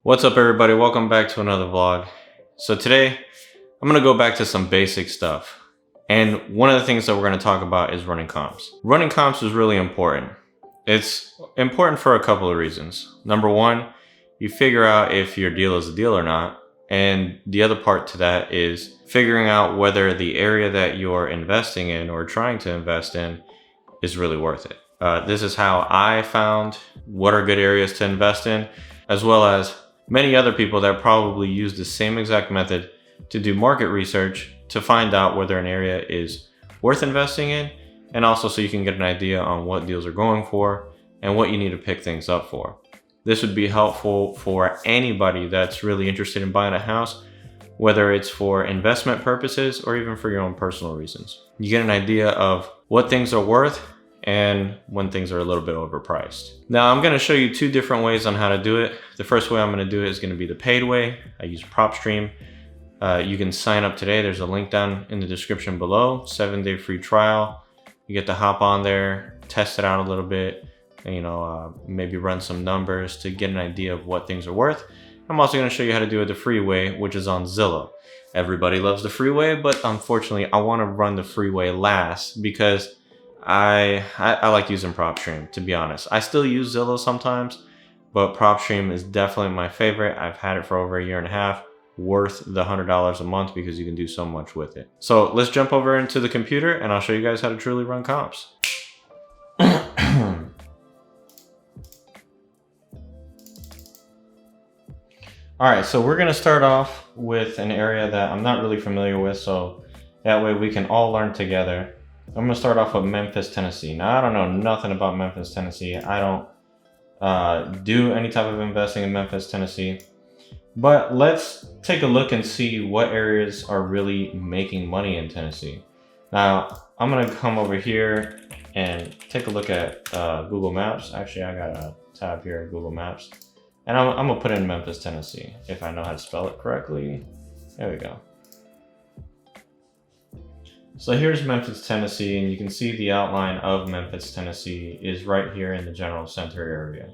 What's up everybody, welcome back to another vlog. So today I'm gonna go back to some basic stuff. And one of the things that we're gonna talk about is running comps. Running comps is really important. It's important for a couple of reasons. Number one, you figure out if your deal is a deal or not. And the other part to that is figuring out whether the area that you're investing in or trying to invest in is really worth it. This is how I found what are good areas to invest in, as well as many other people that probably use the same exact method to do market research to find out whether an area is worth investing in, and also so you can get an idea on what deals are going for and what you need to pick things up for. This would be helpful for anybody that's really interested in buying a house, whether it's for investment purposes or even for your own personal reasons. You get an idea of what things are worth and when things are a little bit overpriced. Now I'm gonna show you two different ways on how to do it. The first way I'm gonna do it is gonna be the paid way. I use PropStream. You can sign up today. There's a link down in the description below, 7-day free trial. You get to hop on there, test it out a little bit, and, maybe run some numbers to get an idea of what things are worth. I'm also gonna show you how to do it the free way, which is on Zillow. Everybody loves the free way, but unfortunately I wanna run the free way last because I like using PropStream, to be honest. I still use Zillow sometimes, but PropStream is definitely my favorite. I've had it for over a year and a half, worth the $100 a month because you can do so much with it. So let's jump over into the computer and I'll show you guys how to truly run comps. All right, so we're gonna start off with an area that I'm not really familiar with, so that way we can all learn together. I'm gonna start off with Memphis, Tennessee. Now I don't know nothing about Memphis, Tennessee. I don't do any type of investing in Memphis, Tennessee. But let's take a look and see what areas are really making money in Tennessee. Now I'm gonna come over here and take a look at Google Maps. Actually, I got a tab here, Google Maps. And I'm gonna put in Memphis, Tennessee, if I know how to spell it correctly. There we go. So here's Memphis, Tennessee, and you can see the outline of Memphis, Tennessee is right here in the general center area.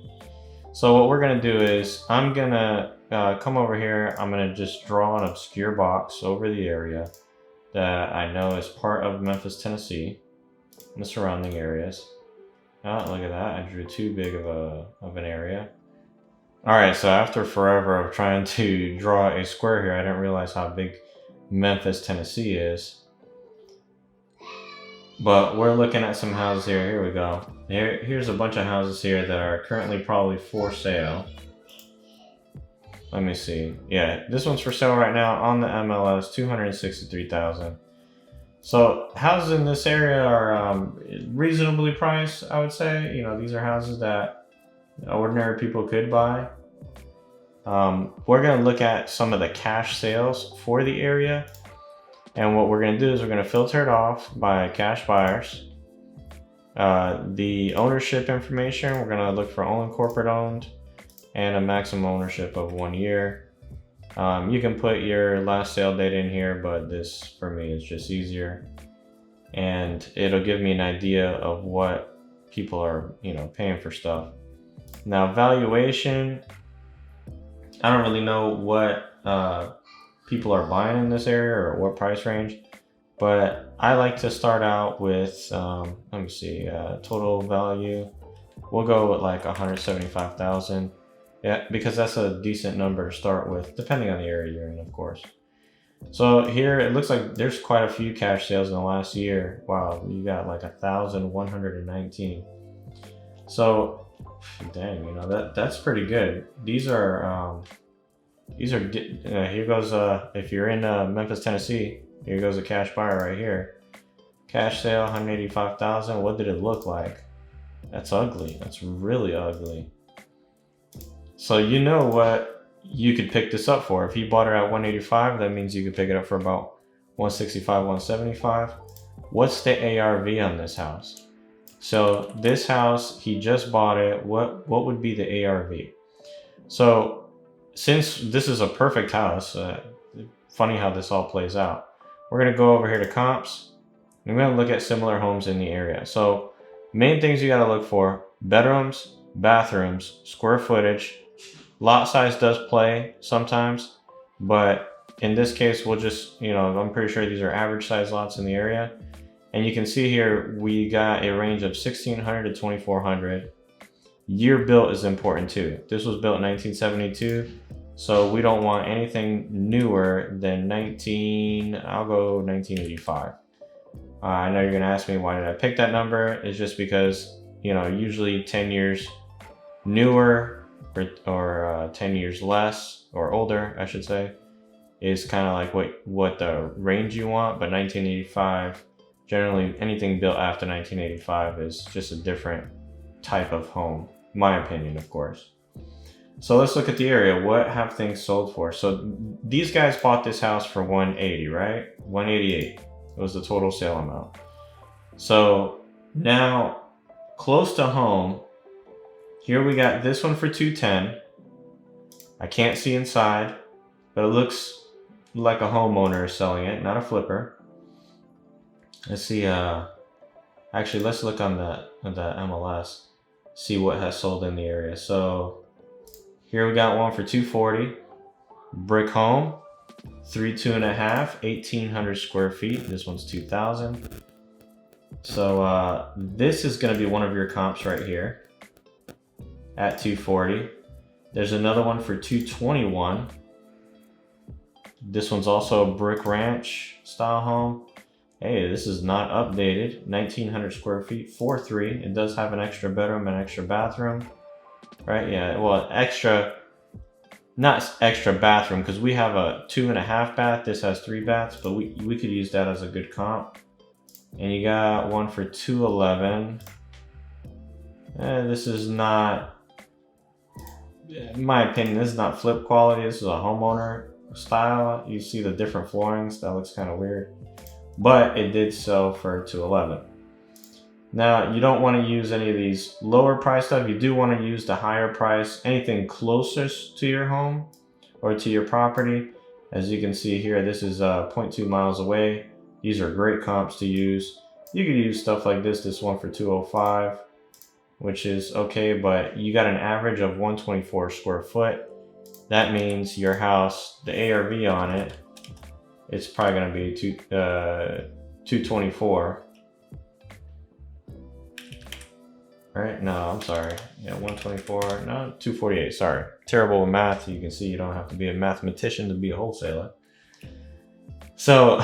So what we're gonna do is I'm gonna come over here. I'm gonna just draw an obscure box over the area that I know is part of Memphis, Tennessee, and the surrounding areas. Oh, look at that, I drew too big of an area. All right, so after forever of trying to draw a square here, I didn't realize how big Memphis, Tennessee is. But we're looking at some houses here. Here we go. Here's a bunch of houses here that are currently probably for sale. Let me see. Yeah, this one's for sale right now on the MLS, $263,000. So houses in this area are reasonably priced, I would say. These are houses that ordinary people could buy. We're going to look at some of the cash sales for the area. And what we're going to do is we're going to filter it off by cash buyers. The ownership information, we're going to look for only corporate owned and a maximum ownership of 1 year. You can put your last sale date in here, but this for me is just easier. And it'll give me an idea of what people are, paying for stuff. Now valuation, I don't really know what people are buying in this area or what price range, but I like to start out with let me see, total value, we'll go with like 175,000. Yeah, because that's a decent number to start with, depending on the area you're in, of course. So here it looks like there's quite a few cash sales in the last year. Wow, you got like 1,119. So dang, that's pretty good. These are here goes if you're in Memphis, Tennessee, here goes a cash buyer right here. Cash sale, 185,000. What did it look like? That's ugly. That's really ugly. So you know what you could pick this up for. If he bought it at 185, that means you could pick it up for about 165, 175. What's the ARV on this house? So this house, he just bought it. What would be the ARV? So since this is a perfect house, funny how this all plays out. We're gonna go over here to comps. And we're gonna look at similar homes in the area. So main things you gotta look for: bedrooms, bathrooms, square footage, Lot size does play sometimes, but in this case, we'll just, I'm pretty sure these are average size lots in the area. And you can see here, we got a range of 1,600 to 2,400. Year built is important too. This was built in 1972. So we don't want anything newer than I'll go 1985. I know you're gonna ask me, why did I pick that number? It's just because, usually 10 years newer or 10 years less or older, I should say, is kind of like what the range you want. But 1985, generally anything built after 1985 is just a different type of home, my opinion, of course. So let's look at the area. What have things sold for? So these guys bought this house for 180, right? 188 was the total sale amount. So now, close to home, here we got this one for 210. I can't see inside, but it looks like a homeowner is selling it, not a flipper. Let's see, actually let's look on the MLS, see what has sold in the area. So here we got one for 240, brick home, 2.5, 1,800 square feet. This one's 2,000. So this is gonna be one of your comps right here at 240. There's another one for 221. This one's also a brick ranch style home. Hey, this is not updated. 1,900 square feet, 4.3. It does have an extra bedroom and extra bathroom. Right, yeah, well, not extra bathroom, because we have a 2.5 bath. This has 3 baths, but we could use that as a good comp. And you got one for 211. This is not, in my opinion, this is not flip quality. This is a homeowner style. You see the different floorings. That looks kind of weird, but it did sell for 211. Now, you don't want to use any of these lower price stuff. You do want to use the higher price, anything closest to your home or to your property. As you can see here, this is 0.2 miles away. These are great comps to use. You could use stuff like this one for 205, which is okay, but you got an average of 124 square foot. That means your house, the ARV on it, it's probably gonna be 224. Right? No, I'm sorry. Yeah, 124, no, 248, sorry. Terrible with math. You can see you don't have to be a mathematician to be a wholesaler. So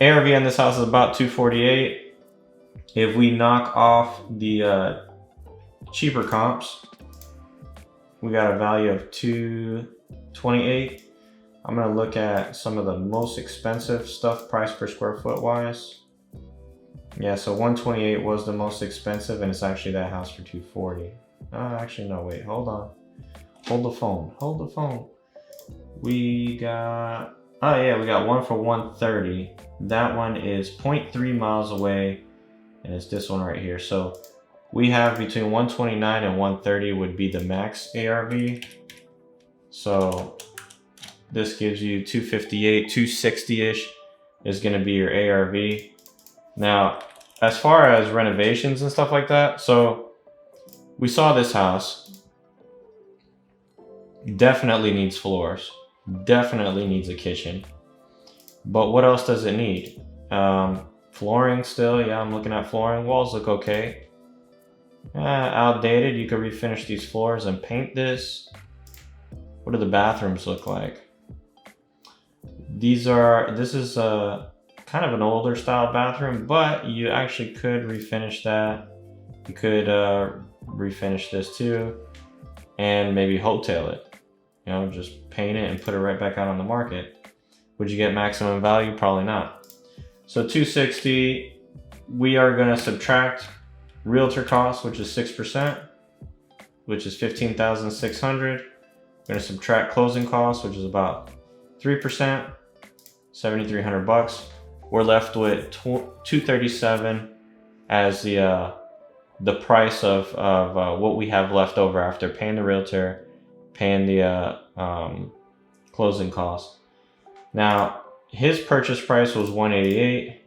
ARV on this house is about 248. If we knock off the cheaper comps, we got a value of 228. I'm gonna look at some of the most expensive stuff, price per square foot wise. Yeah, so 128 was the most expensive, and it's actually that house for 240. Actually, no, wait, hold on. Hold the phone. We got, oh yeah, we got one for 130. That one is 0.3 miles away, and it's this one right here. So we have between 129 and 130 would be the max ARV. So this gives you 258, 260-ish is gonna be your ARV. Now, as far as renovations and stuff like that, so we saw this house, definitely needs floors, definitely needs a kitchen, but what else does it need? Flooring still, yeah, I'm looking at flooring. Walls look okay. Outdated, you could refinish these floors and paint this. What do the bathrooms look like? This is kind of an older style bathroom, but you actually could refinish that. You could refinish this too, and maybe wholesale it. Just paint it and put it right back out on the market. Would you get maximum value? Probably not. So 260, we are gonna subtract realtor costs, which is 6%, which is 15,600. We're gonna subtract closing costs, which is about 3%, 7,300 bucks. We're left with 237 as the price of what we have left over after paying the realtor, paying the closing costs. Now, his purchase price was 188.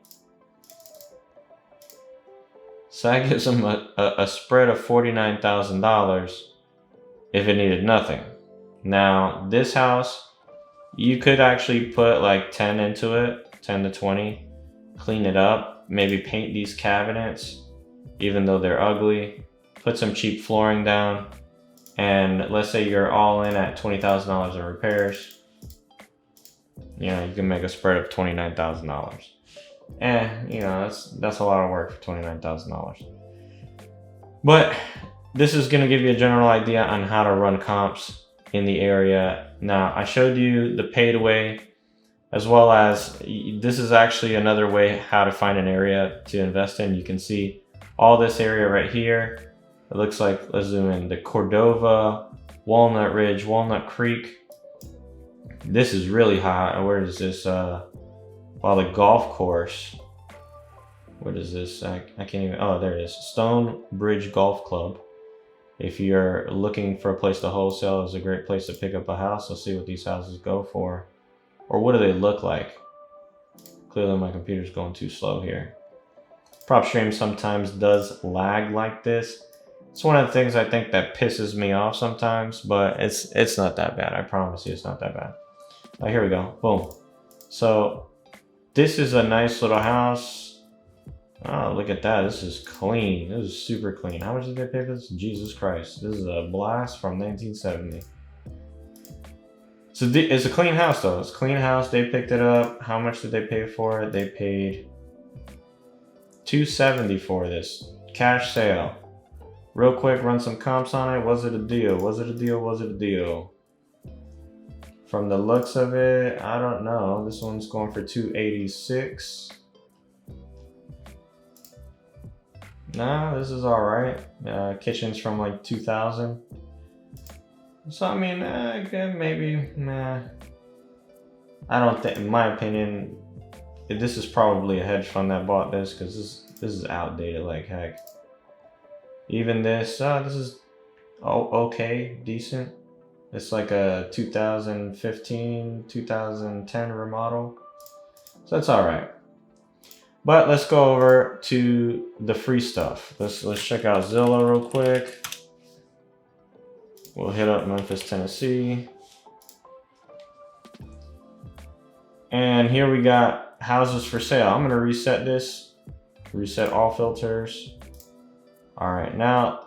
So that gives him a spread of $49,000 if it needed nothing. Now this house, you could actually put like 10 into it, 10 to 20, clean it up, maybe paint these cabinets, even though they're ugly, put some cheap flooring down, and let's say you're all in at $20,000 in repairs. You know, you can make a spread of $29,000. You know, that's a lot of work for $29,000. But this is gonna give you a general idea on how to run comps in the area. Now, I showed you the paid way, as well as this is actually another way how to find an area to invest in. You can see all this area right here. It looks like, let's zoom in, the Cordova, Walnut Ridge, Walnut Creek. This is really high. Where is this? The golf course. What is this? I can't even, oh, there it is. Stone Bridge Golf Club. If you're looking for a place to wholesale, it's a great place to pick up a house. Let's see what these houses go for. Or what do they look like? Clearly my computer's going too slow here. PropStream sometimes does lag like this. It's one of the things I think that pisses me off sometimes, but it's not that bad. I promise you it's not that bad. Here we go, boom. So this is a nice little house. Oh, look at that, this is clean. This is super clean. How much did they pay for this? Jesus Christ, this is a blast from 1970. So it's a clean house though. It's a clean house, they picked it up. How much did they pay for it? They paid $270 for this, cash sale. Real quick, run some comps on it. Was it a deal? Was it a deal? Was it a deal? From the looks of it, I don't know. This one's going for $286. Nah, this is all right. Kitchen's from like 2000. So I mean, maybe, nah. I don't think, in my opinion, this is probably a hedge fund that bought this, because this is outdated like heck. Even this is okay, decent. It's like a 2015, 2010 remodel. So that's all right. But let's go over to the free stuff. Let's check out Zillow real quick. We'll hit up Memphis, Tennessee. And here we got houses for sale. I'm gonna reset this, reset all filters. All right, now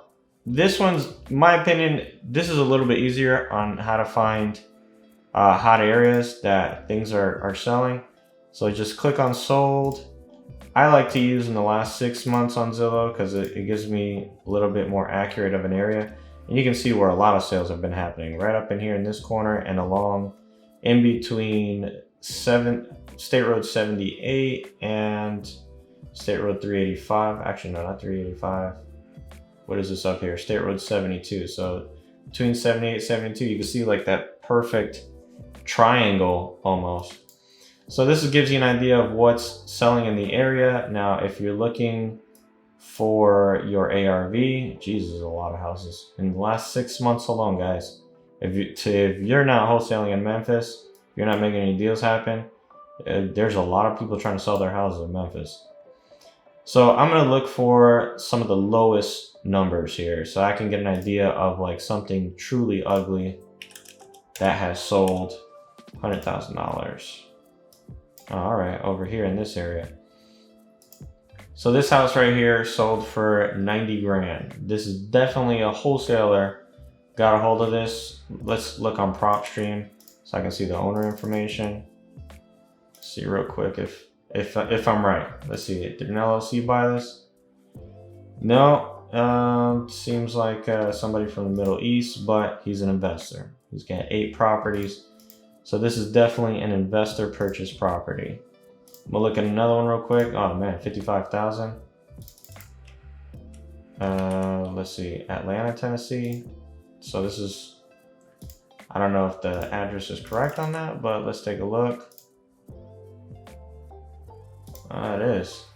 this one's, in my opinion, this is a little bit easier on how to find hot areas that things are selling. So just click on sold. I like to use in the last 6 months on Zillow because it gives me a little bit more accurate of an area. And you can see where a lot of sales have been happening, right up in here in this corner and along in between State Road 78 and State Road 385. Actually, no, not 385. What is this up here? State Road 72. So between 78 and 72, you can see like that perfect triangle almost. So this gives you an idea of what's selling in the area. Now, if you're looking for your ARV, Jesus, a lot of houses in the last 6 months alone, guys. If you're not wholesaling in Memphis, if you're not making any deals happen, there's a lot of people trying to sell their houses in Memphis. So I'm gonna look for some of the lowest numbers here so I can get an idea of like something truly ugly that has sold $100,000. All right, over here in this area. So this house right here sold for 90 grand. This is definitely a wholesaler got a hold of this. Let's look on PropStream so I can see the owner information. See real quick if I'm right. Let's see, did an LLC buy this? No, seems like somebody from the Middle East, but he's an investor. He's got 8 properties. So this is definitely an investor purchase property. We'll look at another one real quick. Oh man, 55,000. Let's see, Atlanta, Tennessee. So this is, I don't know if the address is correct on that, but let's take a look. It is.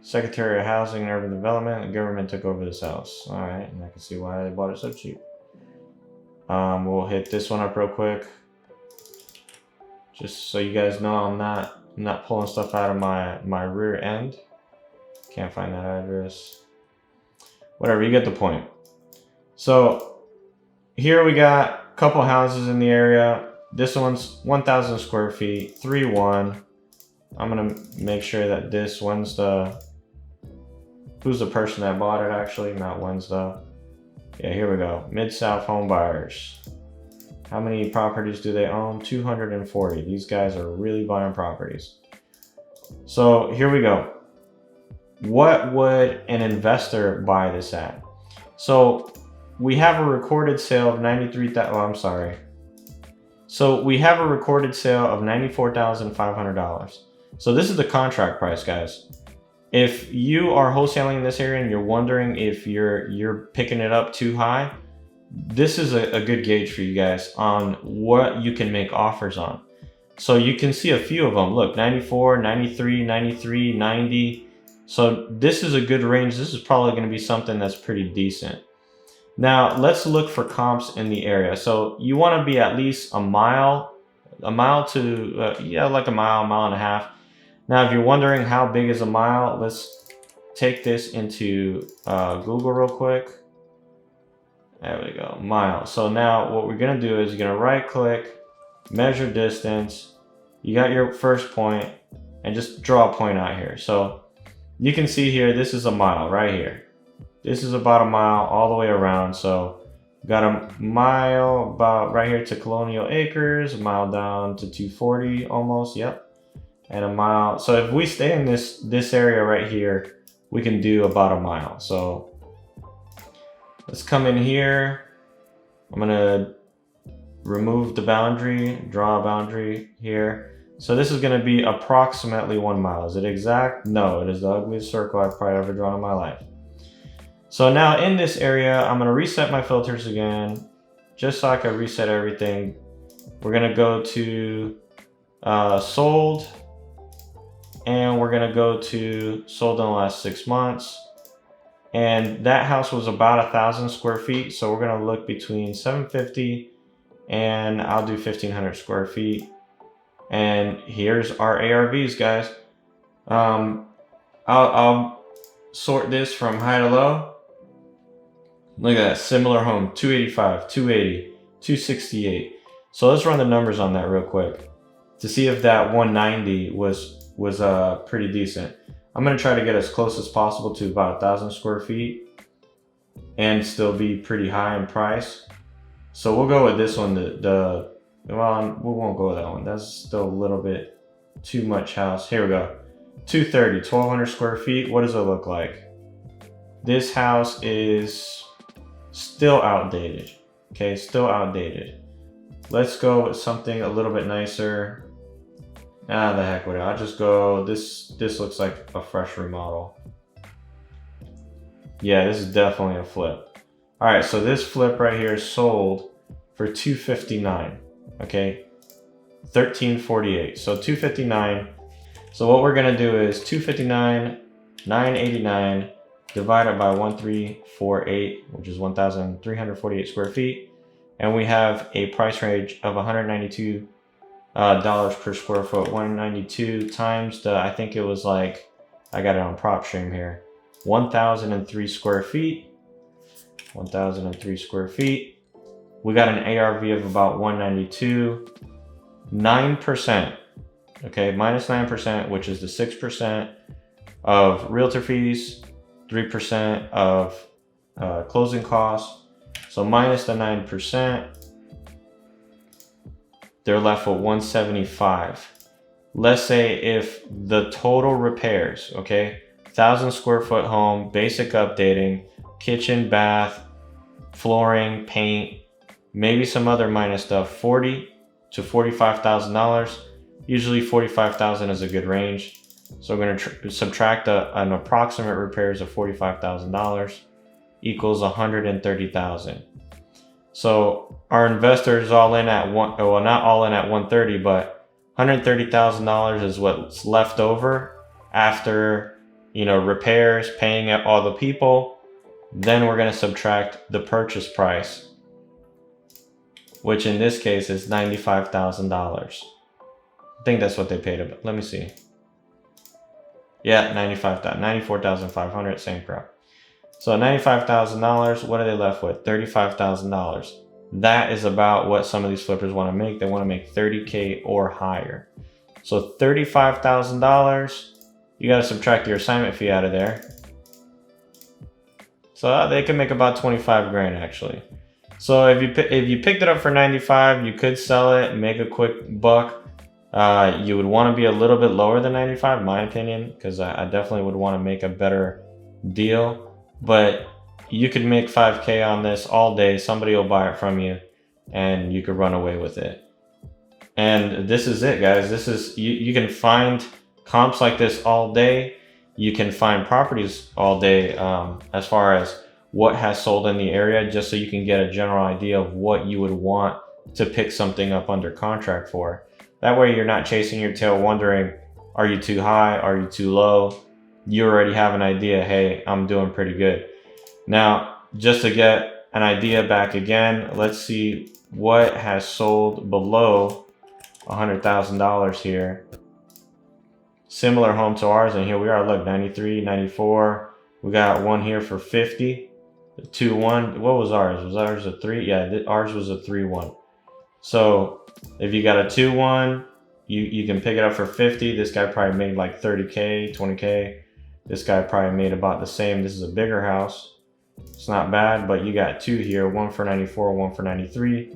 Secretary of Housing and Urban Development, the government took over this house. All right, and I can see why they bought it so cheap. We'll hit this one up real quick. Just so you guys know, I'm not pulling stuff out of my rear end. Can't find that address. Whatever, you get the point. So here we got couple houses in the area. This one's 1,000 square feet, 3-1. I'm gonna make sure that this who's the person that bought it actually, not Wednesday. Yeah, here we go. Mid-South home buyers. How many properties do they own? 240. These guys are really buying properties. So here we go. What would an investor buy this at? So we have a recorded sale of So we have a recorded sale of $94,500. So this is the contract price, guys. If you are wholesaling in this area and you're wondering if you're picking it up too high, this is a good gauge for you guys on what you can make offers on. So you can see a few of them. Look, 94, 93, 93, 90. So this is a good range. This is probably going to be something that's pretty decent. Now let's look for comps in the area. So you want to be at least a mile to like a mile and a half. Now, if you're wondering how big is a mile, let's take this into Google real quick. There we go, mile. So now what we're gonna do is you're gonna right click, measure distance. You got your first point and just draw a point out here. So you can see here, this is a mile right here. This is about a mile all the way around. So got a mile about right here to Colonial Acres, a mile down to 240 almost, yep. And a mile. So if we stay in this area right here, we can do about a mile. So let's come in here. I'm gonna remove the boundary, draw a boundary here. So this is gonna be approximately 1 mile. Is it exact? No, it is the ugliest circle I've probably ever drawn in my life. So now in this area, I'm gonna reset my filters again, just so I can reset everything. We're gonna go to sold. And we're gonna go to sold in the last 6 months. And that house was about 1,000 square feet. So we're gonna look between 750 and I'll do 1,500 square feet. And here's our ARVs, guys. I'll sort this from high to low. Look at that, similar home, 285, 280, 268. So let's run the numbers on that real quick to see if that 190 was pretty decent. I'm gonna try to get as close as possible to about 1,000 square feet and still be pretty high in price. So we'll go with this one. Well, we won't go with that one. That's still a little bit too much house. Here we go. 230, 1,200 square feet. What does it look like? This house is still outdated. Okay, still outdated. Let's go with something a little bit nicer. Ah, the heck with it. I'll just go, this looks like a fresh remodel. Yeah, this is definitely a flip. All right, so this flip right here is sold for $259, okay? $1,348, so $259. So what we're gonna do is $259, $989, divided by 1,348, which is 1,348 square feet. And we have a price range of $192 per square foot. 192 times the, I think it was like, I got it on PropStream here, 1,003 square feet. 1,003 square feet. We got an ARV of about 192. 9%, okay, minus 9%, which is the 6% of realtor fees, 3% of closing costs. So minus the 9%, they're left with 175. Let's say if the total repairs, okay, 1,000 square foot home, basic updating, kitchen, bath, flooring, paint, maybe some other minor stuff, $40,000 to $45,000. Usually 45,000 is a good range. So we're going to subtract an approximate repairs of $45,000 equals 130,000. So our investor is all in at well, not all in at 130, but $130,000 is what's left over after, repairs, paying all the people. Then we're going to subtract the purchase price, which in this case is $95,000. I think that's what they paid. Let me see. Yeah, $94,500, same crap. So $95,000, what are they left with? $35,000. that is about what some of these flippers want to make. They want to make 30K or higher. So $35,000, you got to subtract your assignment fee out of there. So they can make about 25 grand actually. So if you picked it up for 95, you could sell it, make a quick buck. You would want to be a little bit lower than 95, in my opinion, because I definitely would want to make a better deal. But you could make 5K on this all day. Somebody will buy it from you and you could run away with it. And this is it, guys. This is, you can find comps like this all day. You can find properties all day as far as what has sold in the area, just so you can get a general idea of what you would want to pick something up under contract for. That way you're not chasing your tail wondering, are you too high? Are you too low? You already have an idea, hey, I'm doing pretty good. Now, just to get an idea back again, let's see what has sold below $100,000 here. Similar home to ours, and here we are, look, 93, 94. We got one here for 50. 2-1. What was ours? Was ours a 3? Yeah, ours was a 3-1. So if you got a 2-1, you can pick it up for 50. This guy probably made like 30K, 20K. This guy probably made about the same. This is a bigger house. It's not bad, but you got two here, one for 94, one for 93.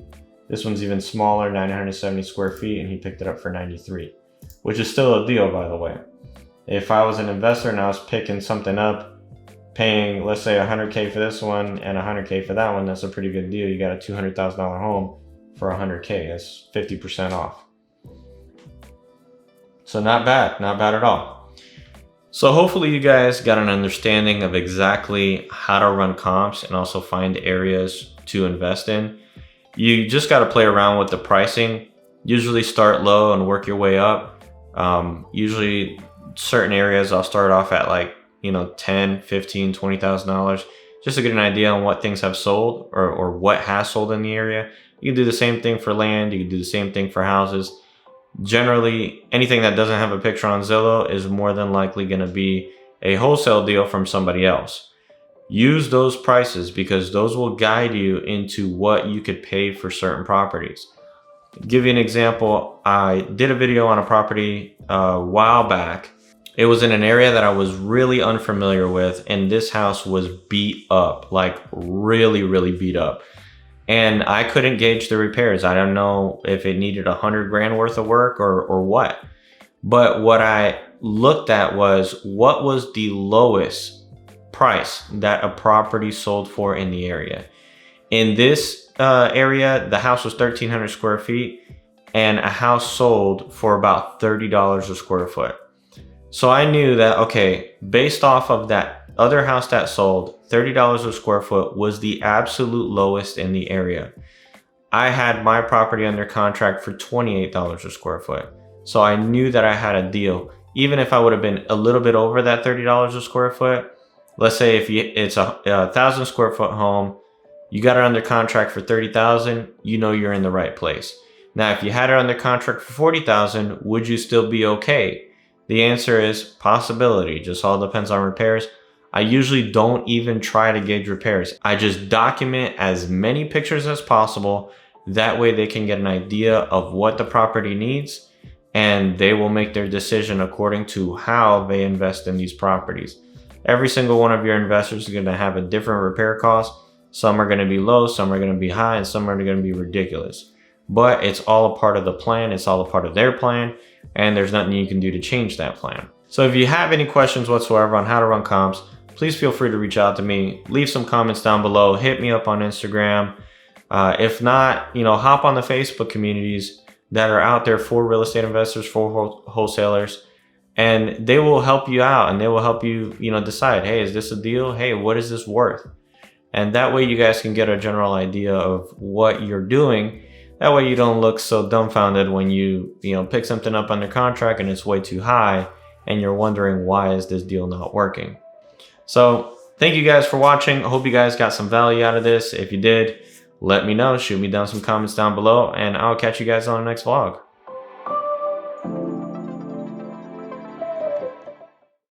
This one's even smaller, 970 square feet, and he picked it up for 93, which is still a deal, by the way. If I was an investor and I was picking something up, paying, let's say 100K for this one and 100K for that one, that's a pretty good deal. You got a $200,000 home for 100K. That's 50% off. So not bad at all. So hopefully you guys got an understanding of exactly how to run comps and also find areas to invest in. You just got to play around with the pricing. Usually start low and work your way up. Usually certain areas I'll start off at like, you know, $10,000, $15,000, $20,000, just to get an idea on what things have sold or what has sold in the area. You can do the same thing for land. You can do the same thing for houses. Generally, anything that doesn't have a picture on Zillow is more than likely going to be a wholesale deal from somebody else. Use those prices because those will guide you into what you could pay for certain properties. Give you an example. I did a video on a property a while back. It was in an area that I was really unfamiliar with, and this house was beat up, like really, really beat up. And I couldn't gauge the repairs. I don't know if it needed 100 grand worth of work or what. But what I looked at was what was the lowest price that a property sold for in the area. In this area, the house was 1,300 square feet, and a house sold for about $30 a square foot. So I knew that, okay, based off of that other house that sold, $30 a square foot was the absolute lowest in the area. I had my property under contract for $28 a square foot. So I knew that I had a deal. Even if I would have been a little bit over that $30 a square foot, let's say if it's a 1,000 square foot home, you got it under contract for 30,000, you know you're in the right place. Now, if you had it under contract for 40,000, would you still be okay? The answer is possibility. Just all depends on repairs. I usually don't even try to gauge repairs. I just document as many pictures as possible. That way they can get an idea of what the property needs, and they will make their decision according to how they invest in these properties. Every single one of your investors is going to have a different repair cost. Some are going to be low, some are going to be high, and some are going to be ridiculous. But it's all a part of the plan. It's all a part of their plan, and there's nothing you can do to change that plan. So if you have any questions whatsoever on how to run comps, please feel free to reach out to me. Leave some comments down below. Hit me up on Instagram. If not, hop on the Facebook communities that are out there for real estate investors, for wholesalers, and they will help you out, and they will help you, decide, hey, is this a deal? Hey, what is this worth? And that way you guys can get a general idea of what you're doing. That way you don't look so dumbfounded when you pick something up under contract and it's way too high and you're wondering, why is this deal not working? So thank you guys for watching. I hope you guys got some value out of this. If you did, let me know. Shoot me down some comments down below, and I'll catch you guys on the next vlog.